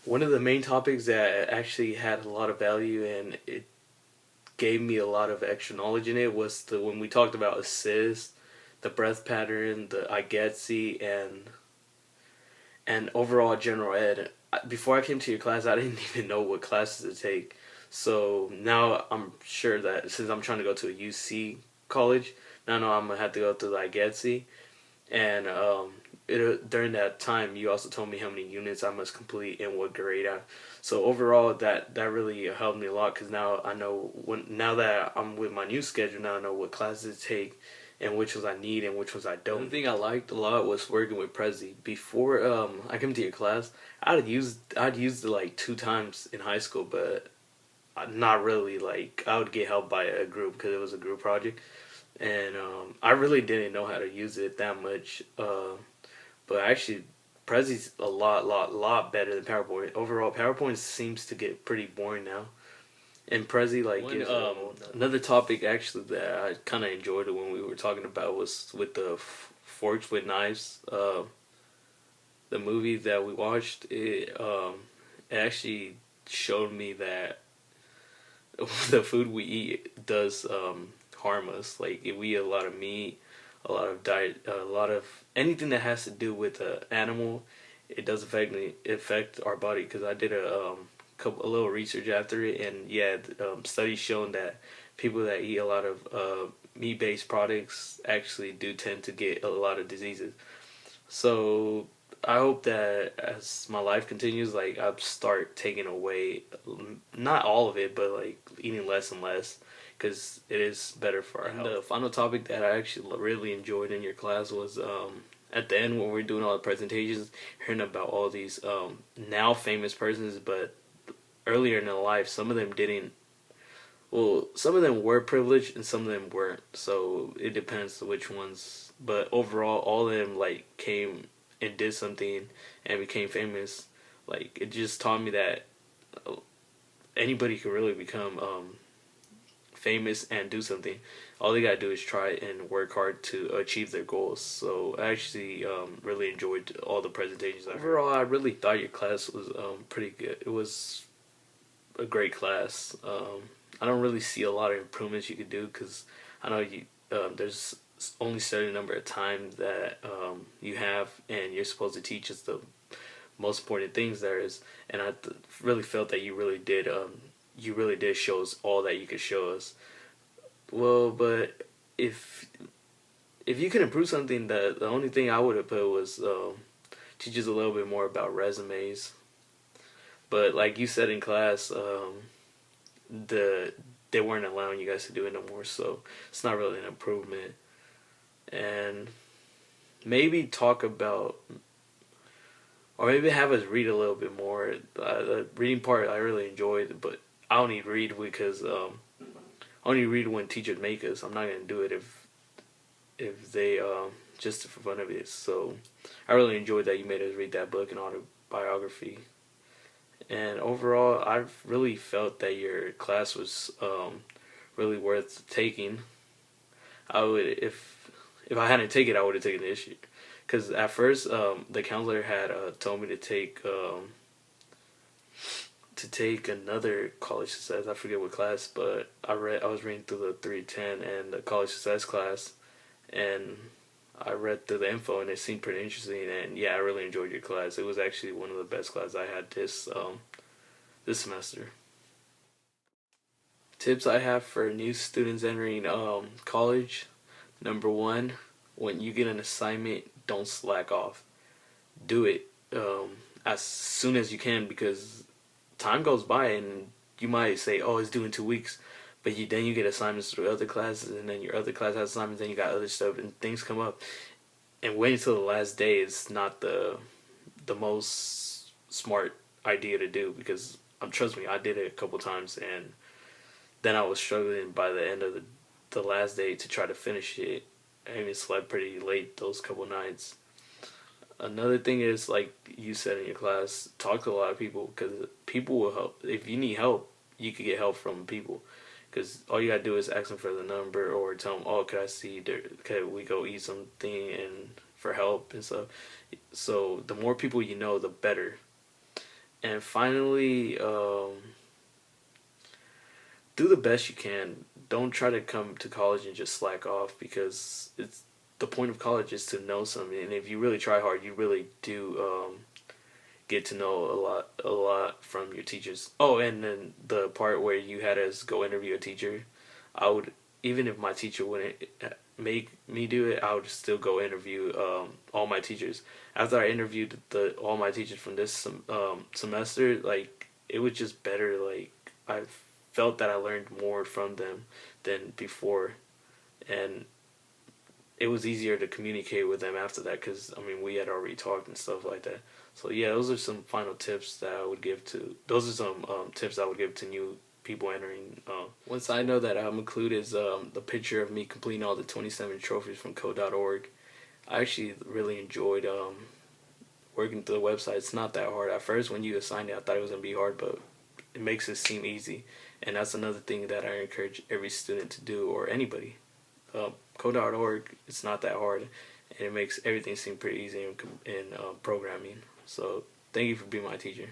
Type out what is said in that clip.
One of the main topics that actually had a lot of value and it gave me a lot of extra knowledge in it was the when we talked about assist, the breath pattern, the I get see, and overall general ed. Before I came to your class, I didn't even know what classes to take. So now I'm sure that since I'm trying to go to a UC college, now I know I'm gonna have to go through the I get see. And during that time, you also told me how many units I must complete and what grade I. So overall, that really helped me a lot because now I know now that I'm with my new schedule, now I know what classes to take and which ones I need and which ones I don't. One thing I liked a lot was working with Prezi. Before I came to your class, I'd used it like 2 times in high school, but not really. Like I would get help by a group because it was a group project, and I really didn't know how to use it that much. But actually, Prezi's a lot better than PowerPoint. Overall, PowerPoint seems to get pretty boring now. And Prezi, like, another topic actually that I kind of enjoyed it when we were talking about was with the forks with knives. The movie that we watched, it actually showed me that the food we eat does harm us. Like if we eat a lot of meat, a lot of diet, a lot of anything that has to do with an animal, it does affect our body. Because I did a little research after it, and yeah, studies showing that people that eat a lot of meat based products actually do tend to get a lot of diseases. So I hope that as my life continues, like I start taking away, not all of it, but like eating less and less, because it is better for our health. The final topic that I actually really enjoyed in your class was at the end when we were doing all the presentations, hearing about all these now famous persons, but earlier in their life, some of them didn't. Well, some of them were privileged and some of them weren't. So it depends which ones. But overall, all of them like came and did something and became famous. Like it just taught me that anybody could really become famous and do something. All they gotta do is try and work hard to achieve their goals. So I actually really enjoyed all the presentations. Overall, I really thought your class was pretty good. It was a great class. I don't really see a lot of improvements you could do because I know there's only certain number of time that you have, and you're supposed to teach us the most important things there is. And I really felt that you really did. You really did show us all that you could show us. Well, but if you can improve something, that the only thing I would have put was teach us a little bit more about resumes. But like you said in class, they weren't allowing you guys to do it no more, so it's not really an improvement. And maybe talk about, or maybe have us read a little bit more. The reading part I really enjoyed, but I only read because I only read when teachers make us. I'm not gonna do it if they just for fun of it. So I really enjoyed that you made us read that book and autobiography. And overall, I really felt that your class was really worth taking. I would, if I hadn't taken it, I would have taken this year. Because at first, the counselor had told me to take another college success. I forget what class, but I was reading through the 310 and the college success class, and I read through the info and it seemed pretty interesting. And yeah, I really enjoyed your class. It was actually one of the best classes I had this semester. Tips I have for new students entering college. Number one, when you get an assignment, don't slack off. Do it as soon as you can, because time goes by and you might say, "Oh, it's due in 2 weeks," but then you get assignments through other classes, and then your other class has assignments, then you got other stuff, and things come up. And waiting until the last day is not the most smart idea to do, because trust me, I did it a couple times, and then I was struggling by the end of the last day to try to finish it. I even slept pretty late those couple nights. Another thing is, like you said in your class, talk to a lot of people, because people will help. If you need help, you can get help from people, because all you gotta do is ask them for the number or tell them, "Oh, could I see? Could we go eat something and for help and stuff?" So the more people you know, the better. And finally, do the best you can. Don't try to come to college and just slack off, because it's the point of college is to know something, and if you really try hard, you really do get to know a lot from your teachers. Oh, and then the part where you had us go interview a teacher, I would, even if my teacher wouldn't make me do it, I would still go interview all my teachers. After I interviewed all my teachers from this semester, like it was just better. Like I felt that I learned more from them than before, and it was easier to communicate with them after that, because I mean we had already talked and stuff like that. So yeah, those are some final tips that I would give to. Those are some tips I would give to new people entering. One side note that I'm include is the picture of me completing all the 27 trophies from code.org. I actually really enjoyed working through the website. It's not that hard. At first, when you assigned it, I thought it was gonna be hard, but it makes it seem easy. And that's another thing that I encourage every student to do, or anybody. Code.org, it's not that hard, and it makes everything seem pretty easy in programming. So thank you for being my teacher.